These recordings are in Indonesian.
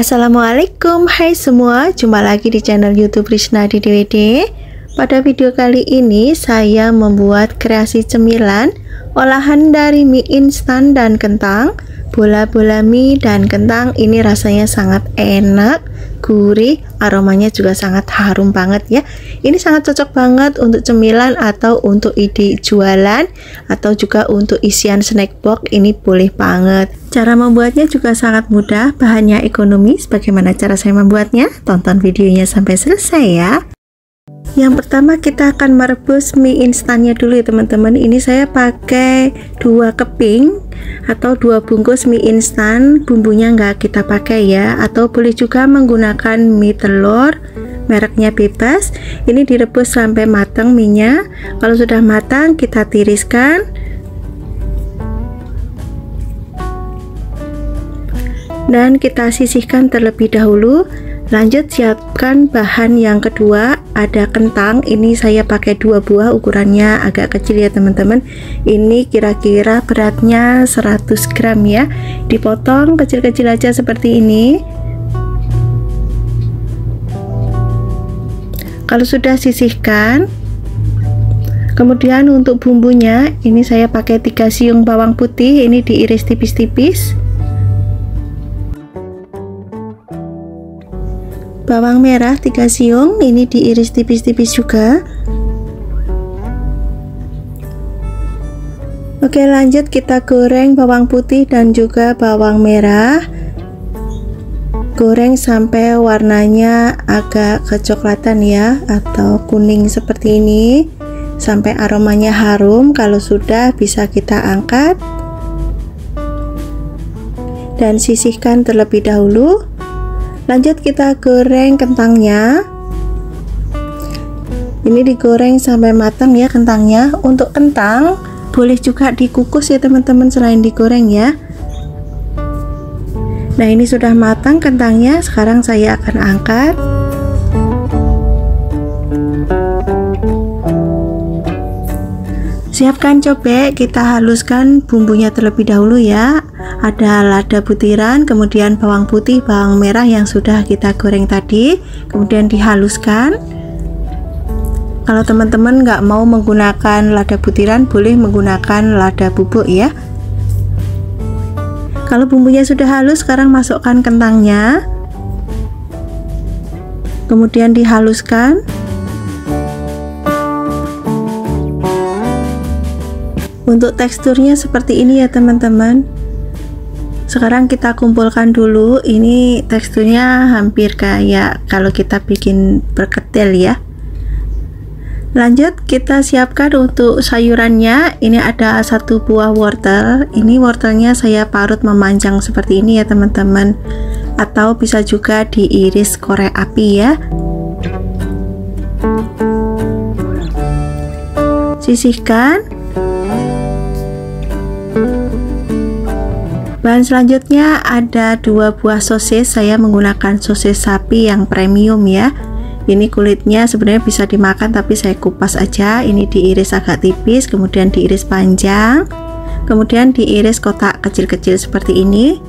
Assalamualaikum, hai semua, jumpa lagi di channel YouTube Risnadi DWD. Pada video kali ini saya membuat kreasi cemilan olahan dari mie instan dan kentang, bola-bola mie dan kentang. Ini rasanya sangat enak, gurih, aromanya juga sangat harum banget ya. Ini sangat cocok banget untuk cemilan atau untuk ide jualan atau juga untuk isian snack box, ini boleh banget. Cara membuatnya juga sangat mudah, bahannya ekonomis. Bagaimana cara saya membuatnya? Tonton videonya sampai selesai ya. Yang pertama kita akan merebus mie instannya dulu ya teman-teman. Ini saya pakai 2 keping atau 2 bungkus mie instan, bumbunya nggak kita pakai ya, atau boleh juga menggunakan mie telur mereknya bebas. Ini direbus sampai matang mie-nya. Kalau sudah matang kita tiriskan dan kita sisihkan terlebih dahulu. Lanjut siapkan bahan yang kedua, ada kentang. Ini saya pakai 2 buah, ukurannya agak kecil ya teman-teman. Ini kira-kira beratnya 100 gram ya. Dipotong kecil-kecil aja seperti ini. Kalau sudah sisihkan, kemudian untuk bumbunya ini saya pakai 3 siung bawang putih, ini diiris tipis-tipis. Bawang merah 3 siung, ini diiris tipis-tipis juga. Oke, lanjut kita goreng bawang putih dan juga bawang merah. Goreng sampai warnanya agak kecoklatan ya, atau kuning seperti ini, sampai aromanya harum. Kalau sudah bisa kita angkat dan sisihkan terlebih dahulu. Lanjut kita goreng kentangnya. Ini digoreng sampai matang ya kentangnya. Untuk kentang boleh juga dikukus ya teman-teman selain digoreng ya. Nah, ini sudah matang kentangnya. Sekarang saya akan angkat. Siapkan cobek, kita haluskan bumbunya terlebih dahulu ya. Ada lada butiran, kemudian bawang putih, bawang merah yang sudah kita goreng tadi, kemudian dihaluskan. Kalau teman-teman nggak mau menggunakan lada butiran, boleh menggunakan lada bubuk ya. Kalau bumbunya sudah halus, sekarang masukkan kentangnya, kemudian dihaluskan. Untuk teksturnya seperti ini ya teman-teman. Sekarang kita kumpulkan dulu. Ini teksturnya hampir kayak kalau kita bikin perkedel ya. Lanjut kita siapkan untuk sayurannya. Ini ada 1 buah wortel. Ini wortelnya saya parut memanjang seperti ini ya teman-teman, atau bisa juga diiris korek api ya. Sisihkan. Bahan selanjutnya ada 2 buah sosis. Saya menggunakan sosis sapi yang premium ya. Ini kulitnya sebenarnya bisa dimakan, tapi saya kupas aja. Ini diiris agak tipis, kemudian diiris panjang, kemudian diiris kotak kecil-kecil seperti ini.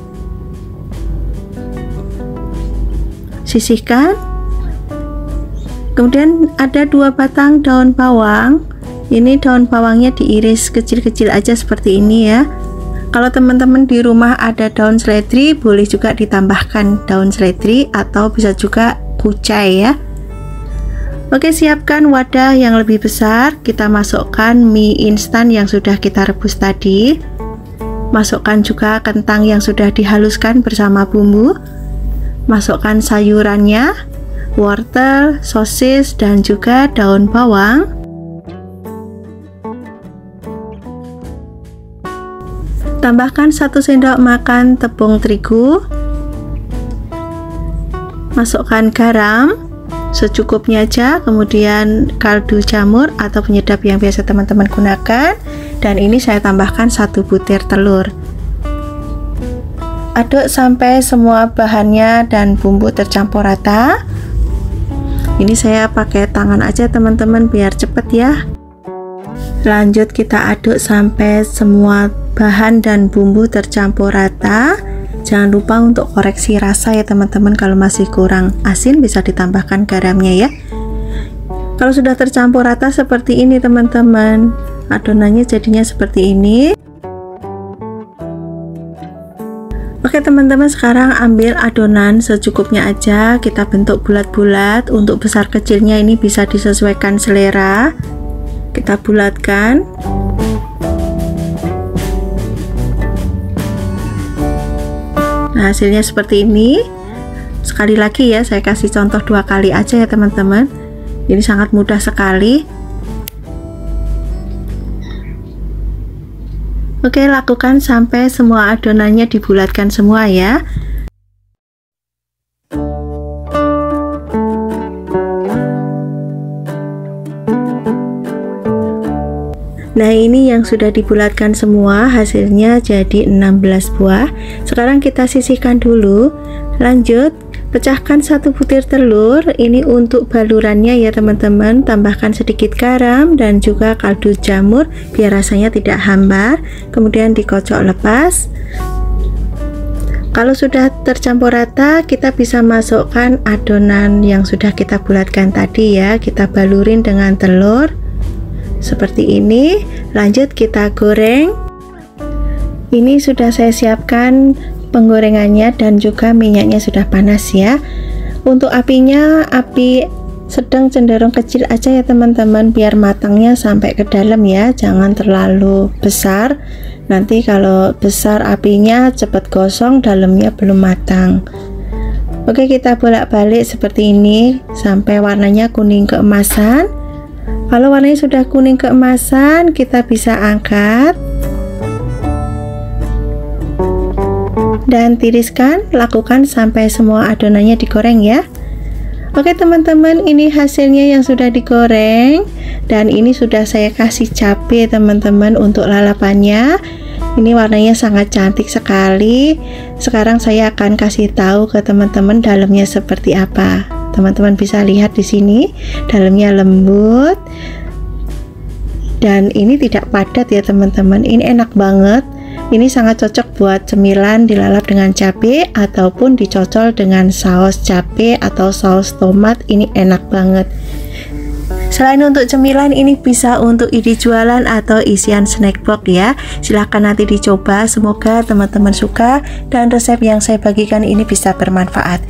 Sisihkan. Kemudian ada 2 batang daun bawang. Ini daun bawangnya diiris kecil-kecil aja seperti ini ya. Kalau teman-teman di rumah ada daun seledri, boleh juga ditambahkan daun seledri atau bisa juga kucai ya. Oke, siapkan wadah yang lebih besar. Kita masukkan mie instan yang sudah kita rebus tadi. Masukkan juga kentang yang sudah dihaluskan bersama bumbu. Masukkan sayurannya, wortel, sosis, dan juga daun bawang. Tambahkan 1 sendok makan tepung terigu. Masukkan garam secukupnya aja, kemudian kaldu jamur atau penyedap yang biasa teman-teman gunakan, dan ini saya tambahkan 1 butir telur. Aduk sampai semua bahannya dan bumbu tercampur rata. Ini saya pakai tangan aja teman-teman biar cepet ya. Lanjut kita aduk sampai semua bahan dan bumbu tercampur rata. Jangan lupa untuk koreksi rasa ya teman-teman, kalau masih kurang asin bisa ditambahkan garamnya ya. Kalau sudah tercampur rata seperti ini teman-teman, adonannya jadinya seperti ini. Oke teman-teman, sekarang ambil adonan secukupnya aja, kita bentuk bulat-bulat. Untuk besar kecilnya ini bisa disesuaikan selera. Kita bulatkan. Nah, hasilnya seperti ini. Sekali lagi ya, saya kasih contoh 2 kali aja ya teman-teman. Ini sangat mudah sekali. Oke, lakukan sampai semua adonannya dibulatkan semua ya. Nah, ini yang sudah dibulatkan semua, hasilnya jadi 16 buah. Sekarang kita sisihkan dulu. Lanjut, pecahkan 1 butir telur. Ini untuk balurannya ya teman-teman. Tambahkan sedikit garam dan juga kaldu jamur biar rasanya tidak hambar. Kemudian dikocok lepas. Kalau sudah tercampur rata, kita bisa masukkan adonan yang sudah kita bulatkan tadi ya. Kita balurin dengan telur seperti ini. Lanjut kita goreng. Ini sudah saya siapkan penggorengannya dan juga minyaknya sudah panas ya. Untuk apinya api sedang cenderung kecil aja ya teman-teman, biar matangnya sampai ke dalam ya, jangan terlalu besar. Nanti kalau besar apinya cepat gosong, dalamnya belum matang. Oke, kita bolak-balik seperti ini sampai warnanya kuning keemasan. Kalau warnanya sudah kuning keemasan, kita bisa angkat dan tiriskan. Lakukan sampai semua adonannya digoreng ya. Oke teman-teman, ini hasilnya yang sudah digoreng, dan ini sudah saya kasih cabai teman-teman untuk lalapannya. Ini warnanya sangat cantik sekali. Sekarang saya akan kasih tahu ke teman-teman dalamnya seperti apa. Teman-teman bisa lihat di sini, dalamnya lembut dan ini tidak padat ya teman-teman. Ini enak banget. Ini sangat cocok buat cemilan dilalap dengan cabai ataupun dicocol dengan saus cabai atau saus tomat. Ini enak banget. Selain untuk cemilan, ini bisa untuk ide jualan atau isian snack box ya. Silahkan nanti dicoba. Semoga teman-teman suka dan resep yang saya bagikan ini bisa bermanfaat.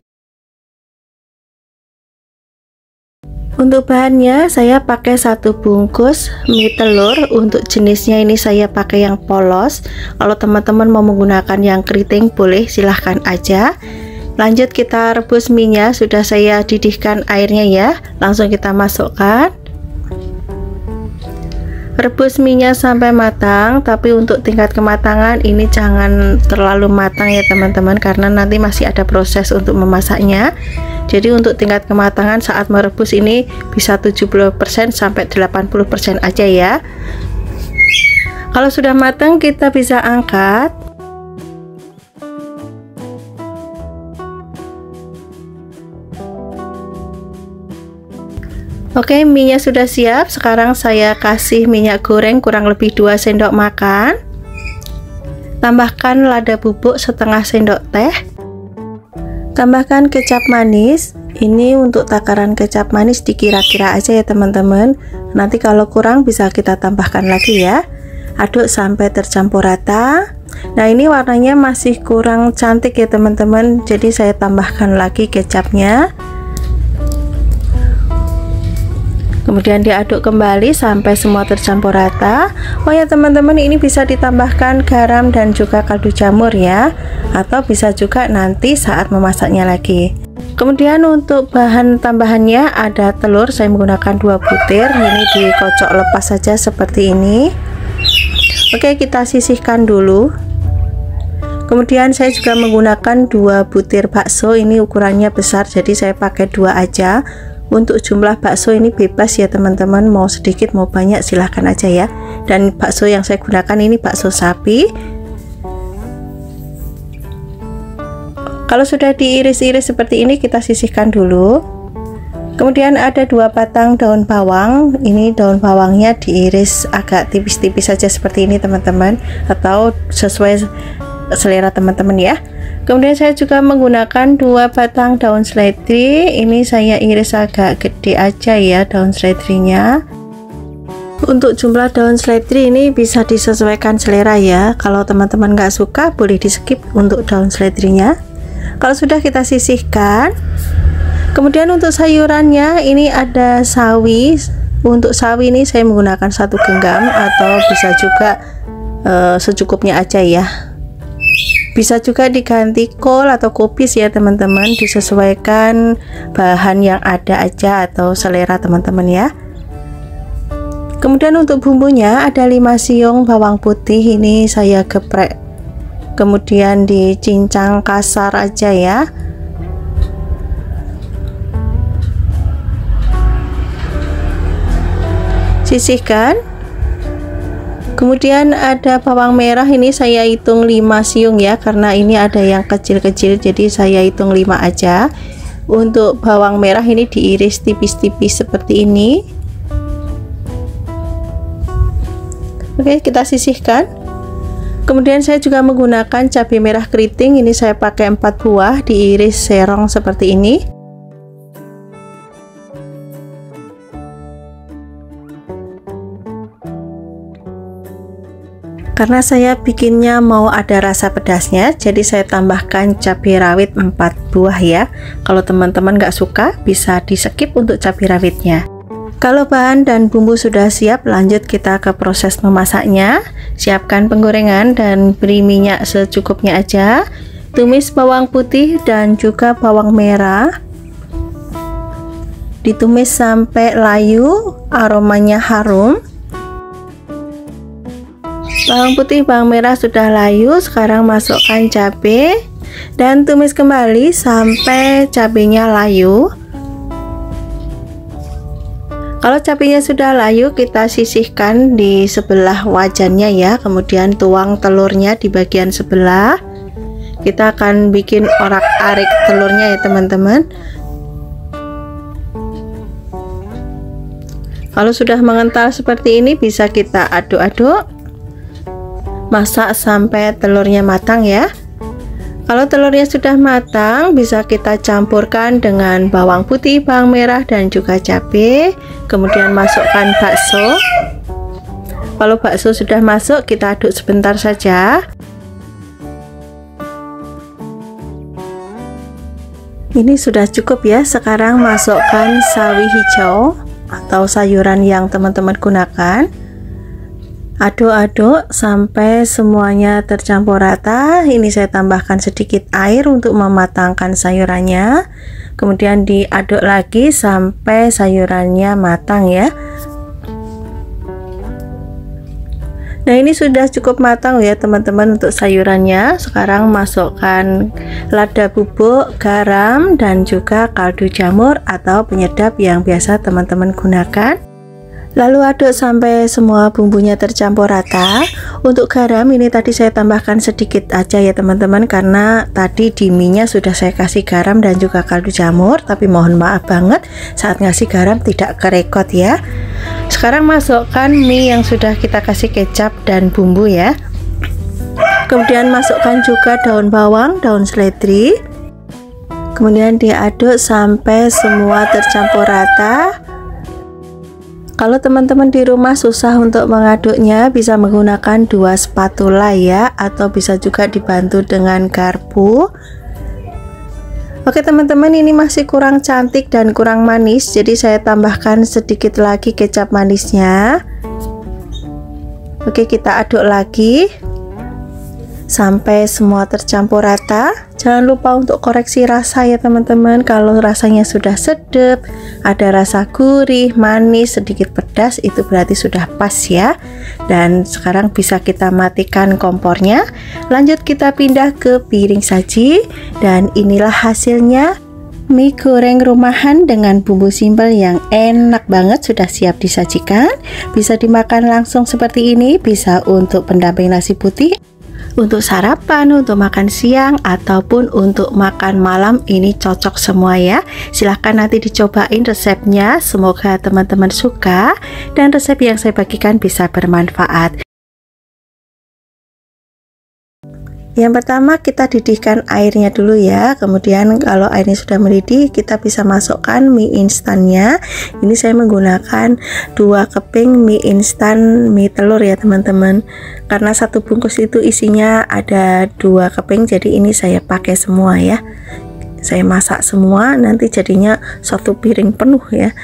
Untuk bahannya saya pakai 1 bungkus mie telur. Untuk jenisnya ini saya pakai yang polos. Kalau teman-teman mau menggunakan yang keriting boleh, silahkan aja. Lanjut kita rebus mie-nya, sudah saya didihkan airnya ya. Langsung kita masukkan. Rebus mie-nya sampai matang, tapi untuk tingkat kematangan ini jangan terlalu matang ya teman-teman, karena nanti masih ada proses untuk memasaknya. Jadi untuk tingkat kematangan saat merebus ini bisa 70% sampai 80% aja ya. Kalau sudah matang kita bisa angkat. Oke, mie-nya sudah siap. Sekarang saya kasih minyak goreng kurang lebih 2 sendok makan. Tambahkan lada bubuk setengah sendok teh. Tambahkan kecap manis. Ini untuk takaran kecap manis dikira-kira aja ya teman-teman. Nanti kalau kurang bisa kita tambahkan lagi ya. Aduk sampai tercampur rata. Nah, ini warnanya masih kurang cantik ya teman-teman, jadi saya tambahkan lagi kecapnya. Kemudian diaduk kembali sampai semua tercampur rata. Oh ya teman-teman, ini bisa ditambahkan garam dan juga kaldu jamur ya, atau bisa juga nanti saat memasaknya lagi. Kemudian untuk bahan tambahannya ada telur, saya menggunakan 2 butir. Ini dikocok lepas saja seperti ini. Oke, kita sisihkan dulu. Kemudian saya juga menggunakan 2 butir bakso. Ini ukurannya besar, jadi saya pakai 2 aja. Untuk jumlah bakso ini bebas ya teman-teman, mau sedikit mau banyak silahkan aja ya. Dan bakso yang saya gunakan ini bakso sapi. Kalau sudah diiris-iris seperti ini kita sisihkan dulu. Kemudian ada 2 batang daun bawang. Ini daun bawangnya diiris agak tipis-tipis saja seperti ini teman-teman, atau sesuai selera teman-teman ya. Kemudian saya juga menggunakan 2 batang daun seledri. Ini saya iris agak gede aja ya daun seledrinya. Untuk jumlah daun seledri ini bisa disesuaikan selera ya. Kalau teman-teman nggak suka boleh di skip untuk daun seledrinya. Kalau sudah kita sisihkan, kemudian untuk sayurannya ini ada sawi. Untuk sawi ini saya menggunakan 1 genggam atau bisa juga secukupnya aja ya. Bisa juga diganti kol atau kubis ya teman-teman, disesuaikan bahan yang ada aja atau selera teman-teman ya. Kemudian untuk bumbunya ada 5 siung bawang putih, ini saya geprek kemudian dicincang kasar aja ya. Sisihkan. Kemudian ada bawang merah, ini saya hitung 5 siung ya, karena ini ada yang kecil-kecil jadi saya hitung 5 aja. Untuk bawang merah ini diiris tipis-tipis seperti ini. Oke, kita sisihkan. Kemudian saya juga menggunakan cabai merah keriting, ini saya pakai 4 buah diiris serong seperti ini. Karena saya bikinnya mau ada rasa pedasnya, jadi saya tambahkan cabai rawit 4 buah ya. Kalau teman-teman nggak suka bisa di skip untuk cabai rawitnya. Kalau bahan dan bumbu sudah siap, lanjut kita ke proses memasaknya. Siapkan penggorengan dan beri minyak secukupnya aja. Tumis bawang putih dan juga bawang merah. Ditumis sampai layu, aromanya harum. Bawang putih, bawang merah sudah layu, sekarang masukkan cabai dan tumis kembali sampai cabenya layu. Kalau cabenya sudah layu, kita sisihkan di sebelah wajannya ya, kemudian tuang telurnya di bagian sebelah. Kita akan bikin orak-arik telurnya ya teman-teman. Kalau sudah mengental seperti ini bisa kita aduk-aduk. Masak sampai telurnya matang ya. Kalau telurnya sudah matang, bisa kita campurkan dengan bawang putih, bawang merah dan juga cabai. Kemudian masukkan bakso. Kalau bakso sudah masuk, kita aduk sebentar saja. Ini sudah cukup ya. Sekarang masukkan sawi hijau atau sayuran yang teman-teman gunakan. Aduk-aduk sampai semuanya tercampur rata. Ini saya tambahkan sedikit air untuk mematangkan sayurannya. Kemudian diaduk lagi sampai sayurannya matang ya. Nah, ini sudah cukup matang ya teman-teman untuk sayurannya. Sekarang masukkan lada bubuk, garam dan juga kaldu jamur atau penyedap yang biasa teman-teman gunakan. Lalu aduk sampai semua bumbunya tercampur rata. Untuk garam ini tadi saya tambahkan sedikit aja ya teman-teman, karena tadi di mie-nya sudah saya kasih garam dan juga kaldu jamur, tapi mohon maaf banget saat ngasih garam tidak kerekot ya. Sekarang masukkan mie yang sudah kita kasih kecap dan bumbu ya. Kemudian masukkan juga daun bawang, daun seledri. Kemudian diaduk sampai semua tercampur rata. Kalau teman-teman di rumah susah untuk mengaduknya, bisa menggunakan 2 spatula ya, atau bisa juga dibantu dengan garpu. Oke teman-teman, ini masih kurang cantik dan kurang manis, jadi saya tambahkan sedikit lagi kecap manisnya. Oke, kita aduk lagi sampai semua tercampur rata. Jangan lupa untuk koreksi rasa ya teman-teman. Kalau rasanya sudah sedap, ada rasa gurih, manis, sedikit pedas, itu berarti sudah pas ya. Dan sekarang bisa kita matikan kompornya. Lanjut kita pindah ke piring saji. Dan inilah hasilnya, mie goreng rumahan dengan bumbu simpel yang enak banget sudah siap disajikan. Bisa dimakan langsung seperti ini, bisa untuk pendamping nasi putih, untuk sarapan, untuk makan siang, ataupun untuk makan malam. Ini cocok semua ya. Silahkan nanti dicobain resepnya. Semoga teman-teman suka dan resep yang saya bagikan bisa bermanfaat. Yang pertama kita didihkan airnya dulu ya. Kemudian kalau airnya sudah mendidih, kita bisa masukkan mie instannya. Ini saya menggunakan 2 keping mie instan mie telur ya teman-teman. Karena satu bungkus itu isinya ada 2 keping, jadi ini saya pakai semua ya. Saya masak semua, nanti jadinya 1 piring penuh ya.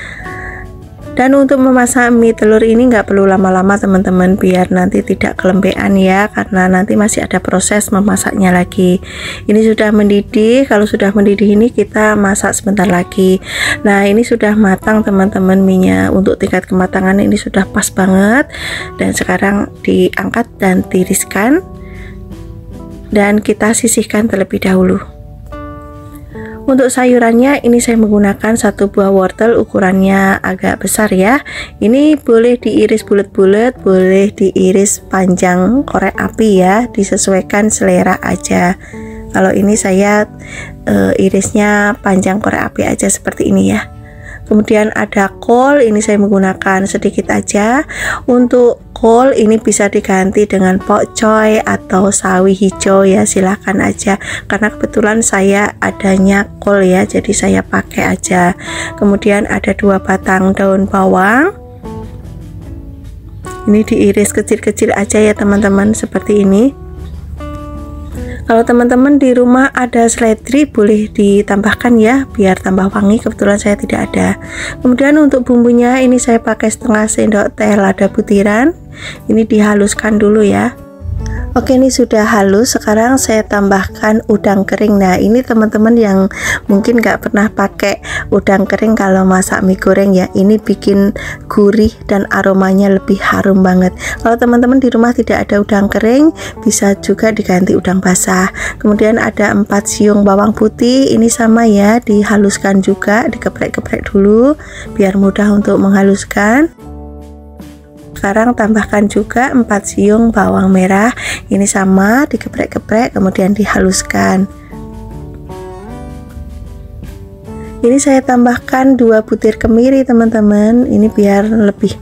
Dan untuk memasak mie telur ini nggak perlu lama-lama teman-teman, biar nanti tidak kelembean ya, karena nanti masih ada proses memasaknya lagi. Ini sudah mendidih. Kalau sudah mendidih ini kita masak sebentar lagi. Nah ini sudah matang teman-teman mie-nya. Untuk tingkat kematangan ini sudah pas banget. Dan sekarang diangkat dan tiriskan, dan kita sisihkan terlebih dahulu. Untuk sayurannya ini saya menggunakan 1 buah wortel, ukurannya agak besar ya. Ini boleh diiris bulat-bulat, boleh diiris panjang korek api ya, disesuaikan selera aja. Kalau ini saya irisnya panjang korek api aja seperti ini ya. Kemudian ada kol, ini saya menggunakan sedikit aja. Untuk kol ini bisa diganti dengan pokcoy atau sawi hijau ya, silahkan aja, karena kebetulan saya adanya kol ya, jadi saya pakai aja. Kemudian ada 2 batang daun bawang, ini diiris kecil-kecil aja ya teman-teman, seperti ini. Kalau teman-teman di rumah ada seledri boleh ditambahkan ya, biar tambah wangi, kebetulan saya tidak ada. Kemudian untuk bumbunya ini saya pakai setengah sendok teh lada butiran, ini dihaluskan dulu ya. Oke, ini sudah halus. Sekarang saya tambahkan udang kering. Nah ini teman-teman yang mungkin nggak pernah pakai udang kering kalau masak mie goreng ya, ini bikin gurih dan aromanya lebih harum banget. Kalau teman-teman di rumah tidak ada udang kering, bisa juga diganti udang basah. Kemudian ada 4 siung bawang putih, ini sama ya, dihaluskan juga, dikeprek-keprek dulu biar mudah untuk menghaluskan. Sekarang tambahkan juga 4 siung bawang merah, ini sama, dikeprek-keprek kemudian dihaluskan. Ini saya tambahkan 2 butir kemiri teman-teman, ini biar lebih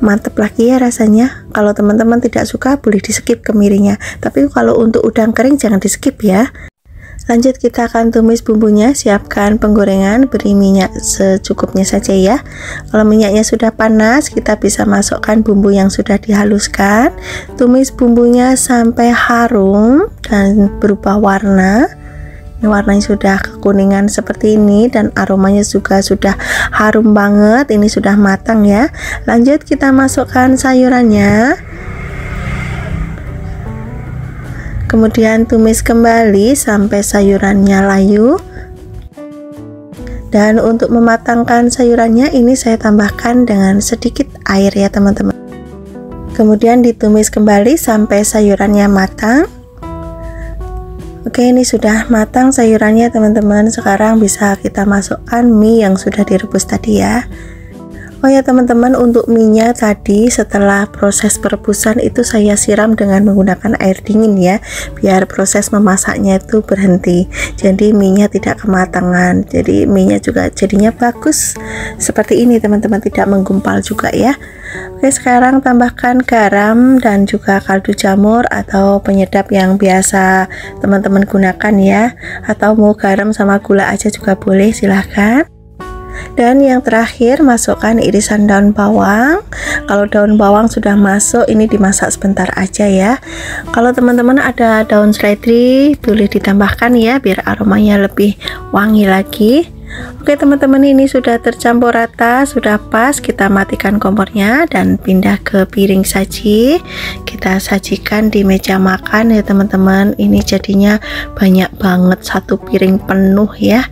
mantep lagi ya rasanya. Kalau teman-teman tidak suka boleh di skip kemirinya, tapi kalau untuk udang kering jangan di skip ya. Lanjut kita akan tumis bumbunya. Siapkan penggorengan, beri minyak secukupnya saja ya. Kalau minyaknya sudah panas, kita bisa masukkan bumbu yang sudah dihaluskan. Tumis bumbunya sampai harum dan berubah warna. Ini warnanya sudah kekuningan seperti ini dan aromanya juga sudah harum banget. Ini sudah matang ya. Lanjut kita masukkan sayurannya. Kemudian tumis kembali sampai sayurannya layu. Dan untuk mematangkan sayurannya ini saya tambahkan dengan sedikit air ya teman-teman. Kemudian ditumis kembali sampai sayurannya matang. Oke, ini sudah matang sayurannya teman-teman. Sekarang bisa kita masukkan mie yang sudah direbus tadi ya. Oh ya teman-teman, untuk mie-nya tadi setelah proses perebusan itu saya siram dengan menggunakan air dingin ya, biar proses memasaknya itu berhenti, jadi mie-nya tidak kematangan, jadi mie-nya juga jadinya bagus seperti ini teman-teman, tidak menggumpal juga ya. Oke, sekarang tambahkan garam dan juga kaldu jamur atau penyedap yang biasa teman-teman gunakan ya, atau mau garam sama gula aja juga boleh, silahkan. Dan yang terakhir masukkan irisan daun bawang. Kalau daun bawang sudah masuk, ini dimasak sebentar aja ya. Kalau teman-teman ada daun seledri boleh ditambahkan ya, biar aromanya lebih wangi lagi. Oke teman-teman, ini sudah tercampur rata, sudah pas. Kita matikan kompornya dan pindah ke piring saji. Kita sajikan di meja makan ya teman-teman. Ini jadinya banyak banget, 1 piring penuh ya.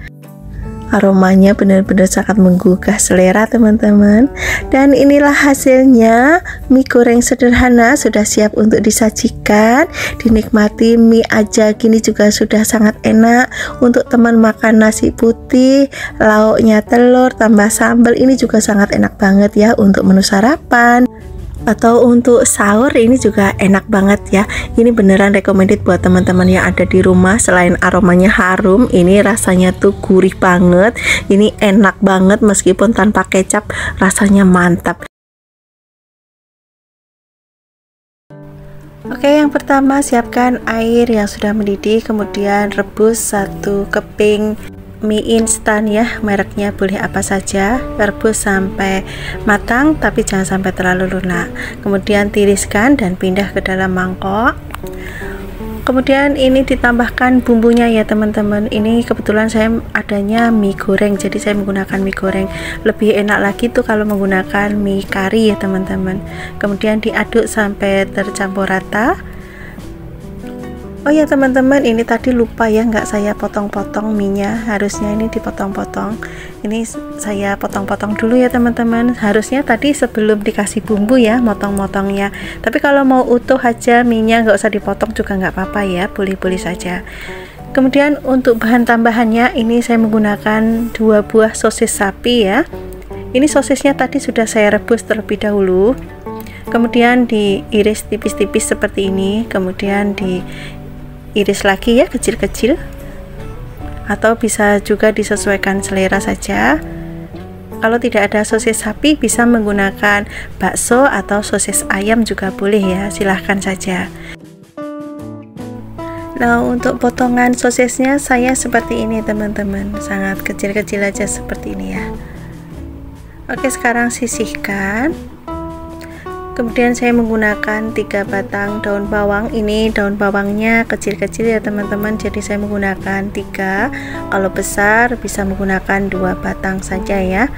Aromanya benar-benar sangat menggugah selera teman-teman. Dan inilah hasilnya, mie goreng sederhana sudah siap untuk disajikan. Dinikmati mie aja gini juga sudah sangat enak. Untuk teman makan nasi putih, lauknya telur tambah sambal, ini juga sangat enak banget ya untuk menu sarapan atau untuk sahur. Ini juga enak banget ya. Ini beneran recommended buat teman-teman yang ada di rumah. Selain aromanya harum, ini rasanya tuh gurih banget. Ini enak banget meskipun tanpa kecap, rasanya mantap. Oke, yang pertama siapkan air yang sudah mendidih, kemudian rebus 1 keping mie instan ya, mereknya boleh apa saja. Rebus sampai matang tapi jangan sampai terlalu lunak. Kemudian tiriskan dan pindah ke dalam mangkok. Kemudian ini ditambahkan bumbunya ya teman-teman. Ini kebetulan saya adanya mie goreng, jadi saya menggunakan mie goreng. Lebih enak lagi tuh kalau menggunakan mie kari ya teman-teman. Kemudian diaduk sampai tercampur rata. Oh ya teman-teman, ini tadi lupa ya, nggak saya potong-potong minyak, harusnya ini dipotong-potong. Ini saya potong-potong dulu ya teman-teman. Harusnya tadi sebelum dikasih bumbu ya, motong-motongnya. Tapi kalau mau utuh aja minyak, nggak usah dipotong juga nggak apa-apa ya, boleh-boleh saja. Kemudian untuk bahan tambahannya, ini saya menggunakan 2 buah sosis sapi ya. Ini sosisnya tadi sudah saya rebus terlebih dahulu. Kemudian diiris tipis-tipis seperti ini, kemudian diiris lagi ya kecil-kecil, atau bisa juga disesuaikan selera saja. Kalau tidak ada sosis sapi bisa menggunakan bakso atau sosis ayam juga boleh ya, silahkan saja. Nah, untuk potongan sosisnya saya seperti ini teman-teman, sangat kecil-kecil aja seperti ini ya. Oke, sekarang sisihkan. Kemudian saya menggunakan 3 batang daun bawang. Ini daun bawangnya kecil-kecil ya teman-teman, jadi saya menggunakan 3. Kalau besar bisa menggunakan 2 batang saja ya.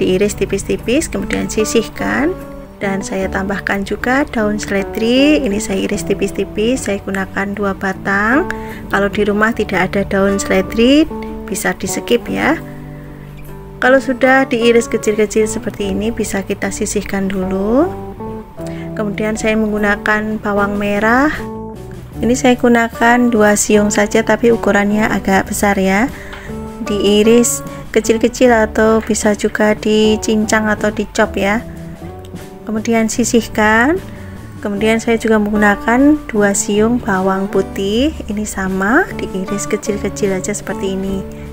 Diiris tipis-tipis, kemudian sisihkan. Dan saya tambahkan juga daun seledri. Ini saya iris tipis-tipis, saya gunakan 2 batang. Kalau di rumah tidak ada daun seledri bisa di skip ya. Kalau sudah diiris kecil-kecil seperti ini, bisa kita sisihkan dulu. Kemudian saya menggunakan bawang merah. Ini saya gunakan 2 siung saja, tapi ukurannya agak besar ya. Diiris kecil-kecil atau bisa juga dicincang atau dicop ya. Kemudian sisihkan. Kemudian saya juga menggunakan 2 siung bawang putih. Ini sama, diiris kecil-kecil aja seperti ini.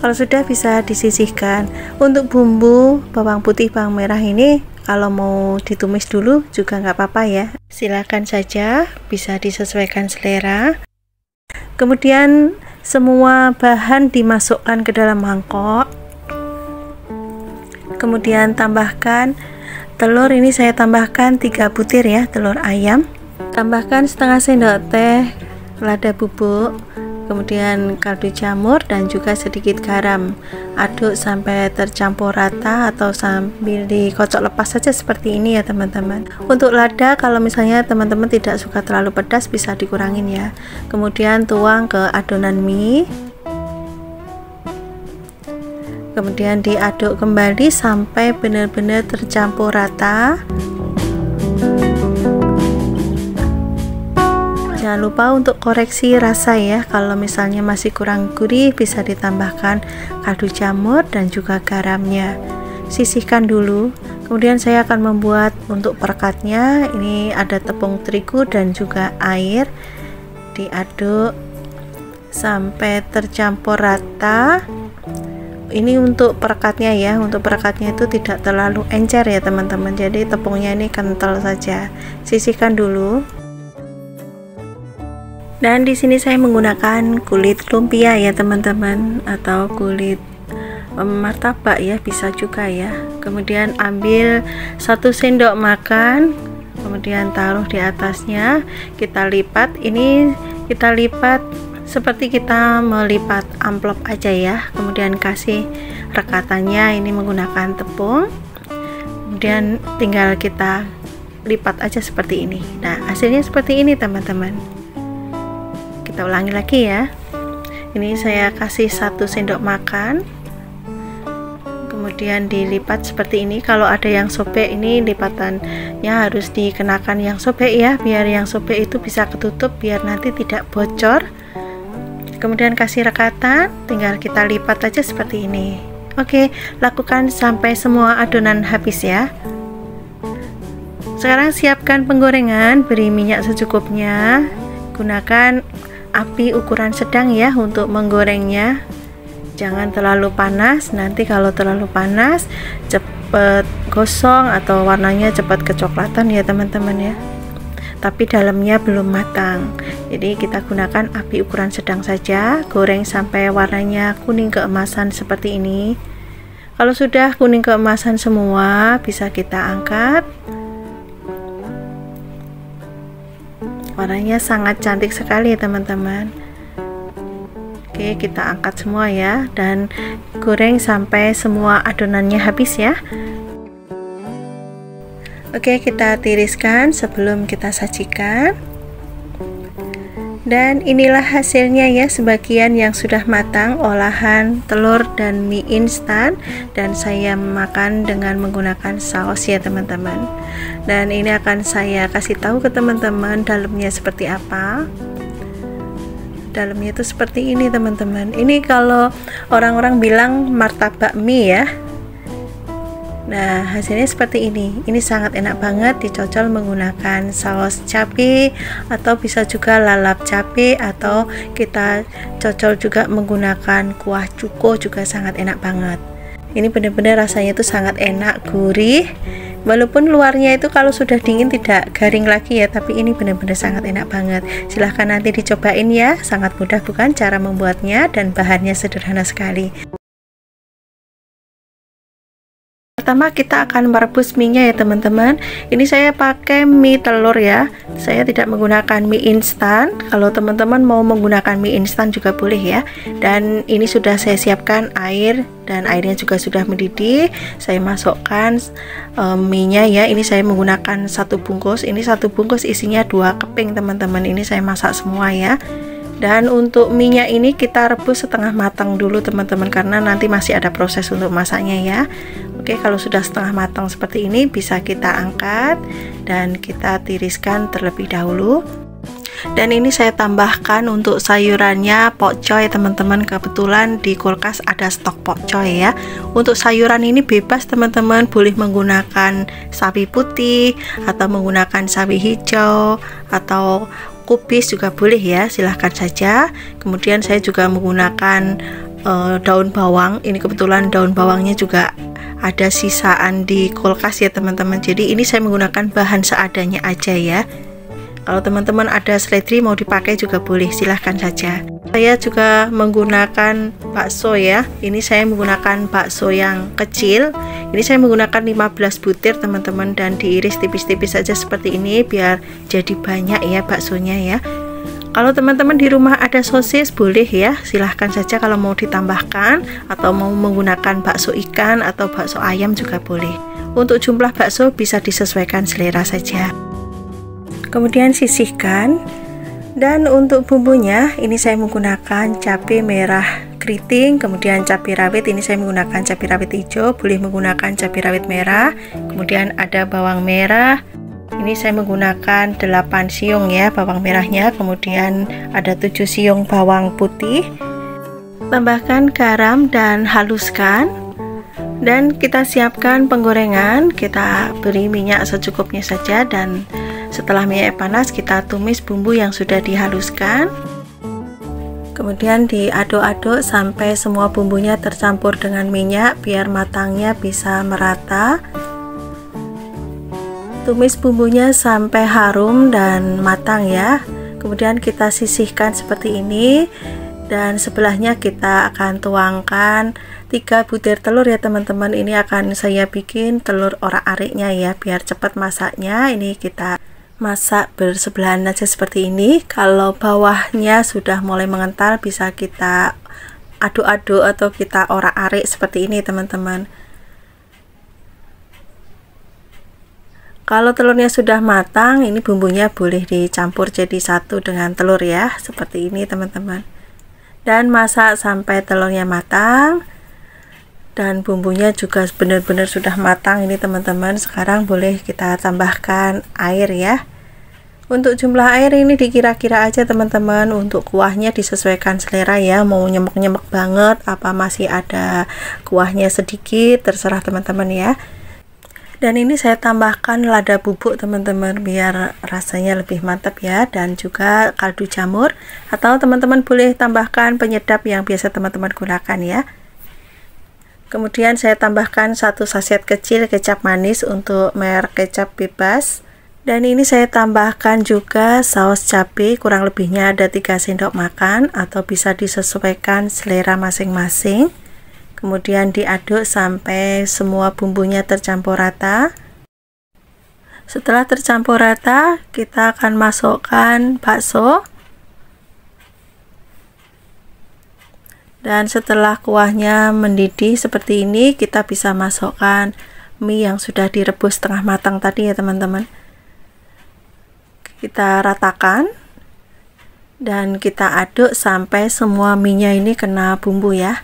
Kalau sudah bisa disisihkan. Untuk bumbu bawang putih bawang merah ini kalau mau ditumis dulu juga nggak apa-apa ya, silakan saja, bisa disesuaikan selera. Kemudian semua bahan dimasukkan ke dalam mangkok. Kemudian tambahkan telur. Ini saya tambahkan 3 butir ya, telur ayam. Tambahkan setengah sendok teh lada bubuk, kemudian kaldu jamur dan juga sedikit garam. Aduk sampai tercampur rata atau sambil dikocok lepas saja seperti ini ya teman-teman. Untuk lada kalau misalnya teman-teman tidak suka terlalu pedas bisa dikurangin ya. Kemudian tuang ke adonan mie, kemudian diaduk kembali sampai benar-benar tercampur rata. Jangan lupa untuk koreksi rasa ya, kalau misalnya masih kurang gurih bisa ditambahkan kaldu jamur dan juga garamnya. Sisihkan dulu. Kemudian saya akan membuat untuk perekatnya. Ini ada tepung terigu dan juga air. Diaduk sampai tercampur rata. Ini untuk perekatnya ya, untuk perekatnya itu tidak terlalu encer ya teman-teman, jadi tepungnya ini kental saja. Sisihkan dulu. Dan di sini saya menggunakan kulit lumpia ya teman-teman, atau kulit martabak ya, bisa juga ya. Kemudian ambil 1 sendok makan, kemudian taruh di atasnya, kita lipat. Ini kita lipat seperti kita melipat amplop aja ya. Kemudian kasih rekatannya, ini menggunakan tepung. Kemudian tinggal kita lipat aja seperti ini. Nah, hasilnya seperti ini teman-teman. Kita ulangi lagi ya. Ini saya kasih 1 sendok makan, kemudian dilipat seperti ini. Kalau ada yang sobek, ini lipatannya harus dikenakan yang sobek ya, biar yang sobek itu bisa ketutup, biar nanti tidak bocor. Kemudian kasih rekatan, tinggal kita lipat aja seperti ini. Oke, lakukan sampai semua adonan habis ya. Sekarang siapkan penggorengan, beri minyak secukupnya. Gunakan api ukuran sedang ya untuk menggorengnya. Jangan terlalu panas, nanti kalau terlalu panas cepat gosong atau warnanya cepat kecoklatan ya teman-teman ya. tapi dalamnya belum matang. Jadi kita gunakan api ukuran sedang saja, goreng sampai warnanya kuning keemasan seperti ini. Kalau sudah kuning keemasan semua, bisa kita angkat. Warnanya sangat cantik sekali teman-teman. Oke, kita angkat semua ya, dan goreng sampai semua adonannya habis ya. Oke, kita tiriskan sebelum kita sajikan. Dan inilah hasilnya ya, sebagian yang sudah matang, olahan telur dan mie instan, dan saya makan dengan menggunakan saus ya teman-teman. Dan ini akan saya kasih tahu ke teman-teman dalamnya seperti apa. Dalamnya itu seperti ini teman-teman. Ini kalau orang-orang bilang martabak mie ya. Nah, hasilnya seperti ini. Ini sangat enak banget, dicocol menggunakan saus cabai, atau bisa juga lalap cabai, atau kita cocol juga menggunakan kuah cuko, juga sangat enak banget. Ini benar-benar rasanya itu sangat enak, gurih. Walaupun luarnya itu kalau sudah dingin tidak garing lagi ya, tapi ini benar-benar sangat enak banget. Silahkan nanti dicobain ya, sangat mudah bukan cara membuatnya, dan bahannya sederhana sekali. Pertama kita akan merebus mie-nya ya teman-teman. Ini saya pakai mie telur ya, saya tidak menggunakan mie instan. Kalau teman-teman mau menggunakan mie instan juga boleh ya. Dan ini sudah saya siapkan air, dan airnya juga sudah mendidih. Saya masukkan mie-nya ya. Ini saya menggunakan 1 bungkus. Ini 1 bungkus isinya 2 keping teman-teman. Ini saya masak semua ya. Dan untuk minyak ini kita rebus setengah matang dulu teman-teman, karena nanti masih ada proses untuk masaknya ya. Oke, kalau sudah setengah matang seperti ini, bisa kita angkat dan kita tiriskan terlebih dahulu. Dan ini saya tambahkan untuk sayurannya pokcoy teman-teman. Kebetulan di kulkas ada stok pokcoy ya. Untuk sayuran ini bebas teman-teman, boleh menggunakan sawi putih atau menggunakan sawi hijau atau kubis juga boleh ya, silahkan saja. Kemudian saya juga menggunakan daun bawang. Ini kebetulan daun bawangnya juga ada sisaan di kulkas ya teman-teman. Jadi ini saya menggunakan bahan seadanya aja ya. Kalau teman-teman ada seledri mau dipakai juga boleh, silahkan saja. Saya juga menggunakan bakso ya. Ini saya menggunakan bakso yang kecil. Ini saya menggunakan 15 butir teman-teman, dan diiris tipis-tipis saja seperti ini biar jadi banyak ya baksonya ya. Kalau teman-teman di rumah ada sosis boleh ya, silahkan saja kalau mau ditambahkan, atau mau menggunakan bakso ikan atau bakso ayam juga boleh. Untuk jumlah bakso bisa disesuaikan selera saja. Kemudian sisihkan. Dan untuk bumbunya ini saya menggunakan cabai merah keriting, kemudian cabai rawit. Ini saya menggunakan cabai rawit hijau, boleh menggunakan cabai rawit merah. Kemudian ada bawang merah. Ini saya menggunakan 8 siung ya bawang merahnya. Kemudian ada 7 siung bawang putih. Tambahkan garam dan haluskan. Dan kita siapkan penggorengan. Kita beri minyak secukupnya saja, dan setelah minyak panas kita tumis bumbu yang sudah dihaluskan. Kemudian diaduk-aduk sampai semua bumbunya tercampur dengan minyak biar matangnya bisa merata. Tumis bumbunya sampai harum dan matang ya. Kemudian kita sisihkan seperti ini, dan sebelahnya kita akan tuangkan 3 butir telur ya teman-teman. Ini akan saya bikin telur orak-ariknya ya, biar cepat masaknya. Ini kita masak bersebelahan aja seperti ini. Kalau bawahnya sudah mulai mengental, bisa kita aduk-aduk atau kita orak-arik seperti ini teman-teman. Kalau telurnya sudah matang, ini bumbunya boleh dicampur jadi satu dengan telur ya, seperti ini teman-teman. Dan masak sampai telurnya matang dan bumbunya juga benar-benar sudah matang ini teman-teman. Sekarang boleh kita tambahkan air ya. Untuk jumlah air ini dikira-kira aja teman-teman. Untuk kuahnya disesuaikan selera ya, mau nyemek-nyemek banget apa masih ada kuahnya sedikit, terserah teman-teman ya. Dan ini saya tambahkan lada bubuk teman-teman biar rasanya lebih mantap ya, dan juga kaldu jamur, atau teman-teman boleh tambahkan penyedap yang biasa teman-teman gunakan ya. Kemudian saya tambahkan 1 saset kecil kecap manis untuk merek kecap bebas. Dan ini saya tambahkan juga saus cabai, kurang lebihnya ada 3 sendok makan atau bisa disesuaikan selera masing-masing. Kemudian diaduk sampai semua bumbunya tercampur rata. Setelah tercampur rata, kita akan masukkan bakso. Dan setelah kuahnya mendidih seperti ini, kita bisa masukkan mie yang sudah direbus setengah matang tadi ya teman-teman. Kita ratakan dan kita aduk sampai semua mie-nya ini kena bumbu ya.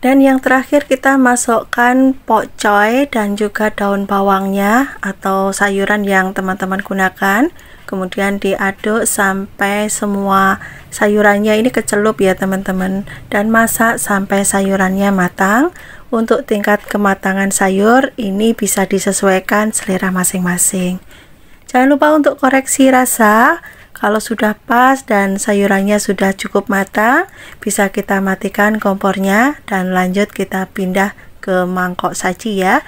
Dan yang terakhir kita masukkan pokcoy dan juga daun bawangnya atau sayuran yang teman-teman gunakan. Kemudian diaduk sampai semua sayurannya ini kecelup ya teman-teman, dan masak sampai sayurannya matang. Untuk tingkat kematangan sayur ini bisa disesuaikan selera masing-masing. Jangan lupa untuk koreksi rasa. Kalau sudah pas dan sayurannya sudah cukup matang, bisa kita matikan kompornya dan lanjut kita pindah ke mangkok saji ya.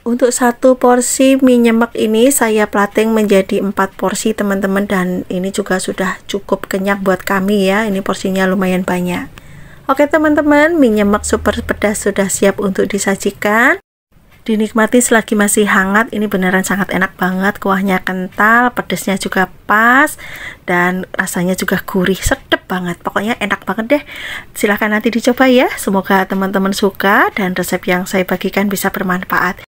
Untuk satu porsi mie nyemek ini saya plating menjadi 4 porsi teman-teman, dan ini juga sudah cukup kenyang buat kami ya. Ini porsinya lumayan banyak. Oke teman-teman, mie nyemek super pedas sudah siap untuk disajikan. Dinikmati selagi masih hangat, ini beneran sangat enak banget. Kuahnya kental, pedasnya juga pas, dan rasanya juga gurih, sedap banget. Pokoknya enak banget deh. Silahkan nanti dicoba ya. Semoga teman-teman suka dan resep yang saya bagikan bisa bermanfaat.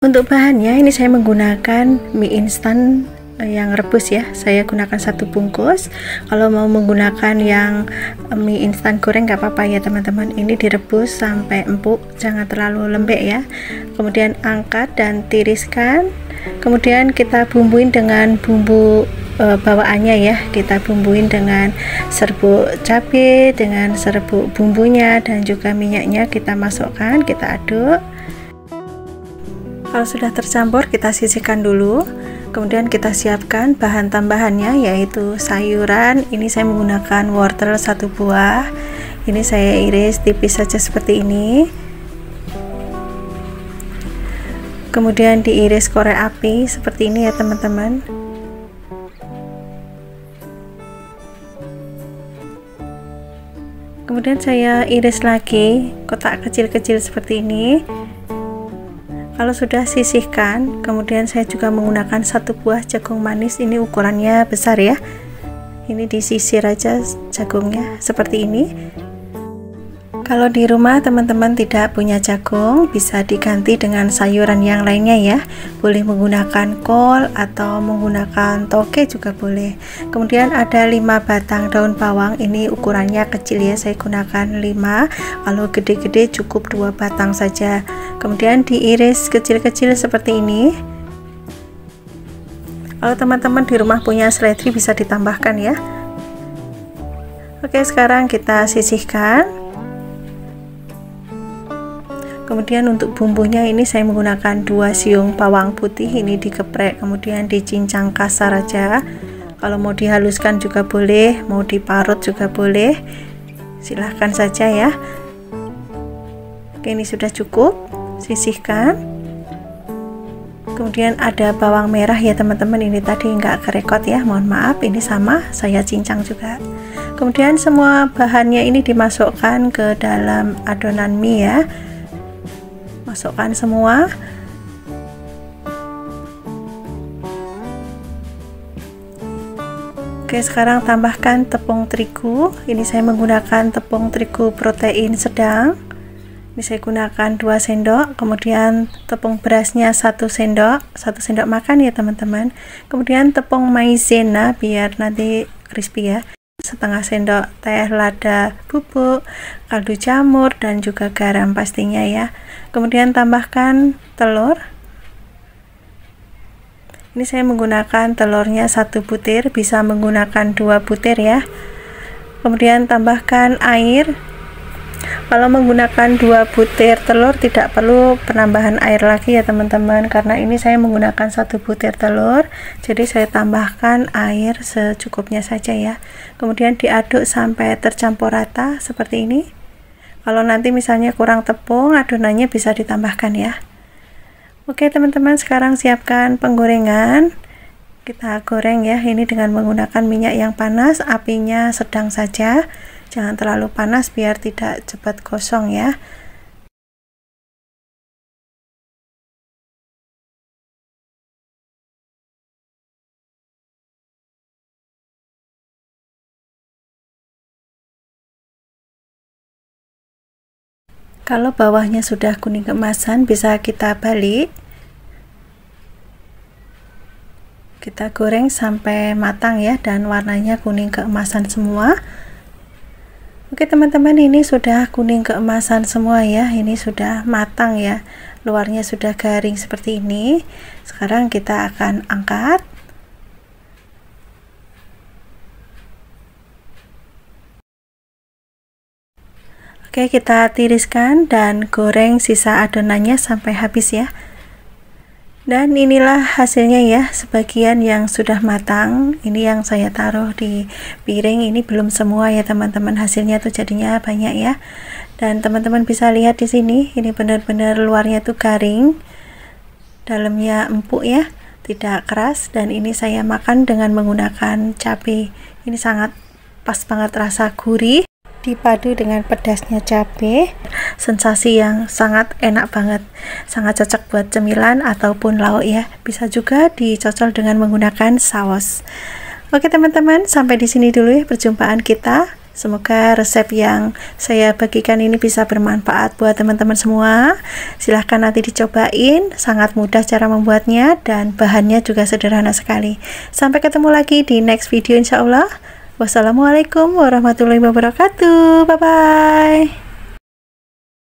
Untuk bahannya ini saya menggunakan mie instan yang rebus ya, saya gunakan 1 bungkus. Kalau mau menggunakan yang mie instan goreng nggak apa-apa ya teman-teman. Ini direbus sampai empuk, jangan terlalu lembek ya. Kemudian angkat dan tiriskan. Kemudian kita bumbuin dengan bumbu bawaannya ya. Kita bumbuin dengan serbuk cabai, dengan serbuk bumbunya, dan juga minyaknya kita masukkan, kita aduk. Kalau sudah tercampur, kita sisihkan dulu. Kemudian kita siapkan bahan tambahannya, yaitu sayuran. Ini saya menggunakan wortel 1 buah. Ini saya iris tipis saja seperti ini. Kemudian diiris korek api seperti ini ya teman-teman. Kemudian saya iris lagi kotak kecil-kecil seperti ini. Kalau sudah sisihkan, kemudian saya juga menggunakan 1 buah jagung manis. Ini ukurannya besar ya. Ini disisir aja jagungnya seperti ini. Kalau di rumah teman-teman tidak punya jagung, bisa diganti dengan sayuran yang lainnya ya. Boleh menggunakan kol atau menggunakan toge juga boleh. Kemudian ada 5 batang daun bawang. Ini ukurannya kecil ya, saya gunakan 5. Kalau gede-gede cukup 2 batang saja. Kemudian diiris kecil-kecil seperti ini. Kalau teman-teman di rumah punya seledri bisa ditambahkan ya. Oke, sekarang kita sisihkan. Kemudian untuk bumbunya ini saya menggunakan 2 siung bawang putih. Ini dikeprek kemudian dicincang kasar aja. Kalau mau dihaluskan juga boleh, mau diparut juga boleh, silahkan saja ya. Oke, ini sudah cukup. Sisihkan. Kemudian ada bawang merah ya teman-teman, ini tadi nggak kerekot ya, mohon maaf, ini sama saya cincang juga. Kemudian semua bahannya ini dimasukkan ke dalam adonan mie ya. Masukkan semua. Oke, sekarang tambahkan tepung terigu. Ini saya menggunakan tepung terigu protein sedang. Ini saya gunakan 2 sendok. Kemudian tepung berasnya 1 sendok, 1 sendok makan ya teman-teman. Kemudian tepung maizena biar nanti crispy ya, setengah sendok teh lada bubuk, kaldu jamur, dan juga garam pastinya ya. Kemudian tambahkan telur. Ini saya menggunakan telurnya 1 butir, bisa menggunakan 2 butir ya. Kemudian tambahkan air. Kalau menggunakan 2 butir telur tidak perlu penambahan air lagi ya teman-teman, karena ini saya menggunakan 1 butir telur, jadi saya tambahkan air secukupnya saja ya. Kemudian diaduk sampai tercampur rata seperti ini. Kalau nanti misalnya kurang tepung, adonannya bisa ditambahkan ya. Oke teman-teman, sekarang siapkan penggorengan. Kita goreng ya, ini dengan menggunakan minyak yang panas, apinya sedang saja, jangan terlalu panas biar tidak cepat gosong ya. Kalau bawahnya sudah kuning keemasan, bisa kita balik. Kita goreng sampai matang ya, dan warnanya kuning keemasan semua. Oke teman-teman, ini sudah kuning keemasan semua ya, ini sudah matang ya, luarnya sudah garing seperti ini. Sekarang kita akan angkat. Oke, kita tiriskan dan goreng sisa adonannya sampai habis ya. Dan inilah hasilnya ya, sebagian yang sudah matang. Ini yang saya taruh di piring, ini belum semua ya teman-teman, hasilnya tuh jadinya banyak ya. Dan teman-teman bisa lihat di sini, ini benar-benar luarnya tuh garing, dalamnya empuk ya, tidak keras. Dan ini saya makan dengan menggunakan cabai, ini sangat pas banget, rasa gurih dipadu dengan pedasnya cabai, sensasi yang sangat enak banget, sangat cocok buat cemilan ataupun lauk ya, bisa juga dicocol dengan menggunakan saus. Oke teman-teman, sampai di sini dulu ya perjumpaan kita. Semoga resep yang saya bagikan ini bisa bermanfaat buat teman-teman semua. Silahkan nanti dicobain, sangat mudah cara membuatnya dan bahannya juga sederhana sekali. Sampai ketemu lagi di next video insya Allah. Wassalamualaikum warahmatullahi wabarakatuh. Bye bye.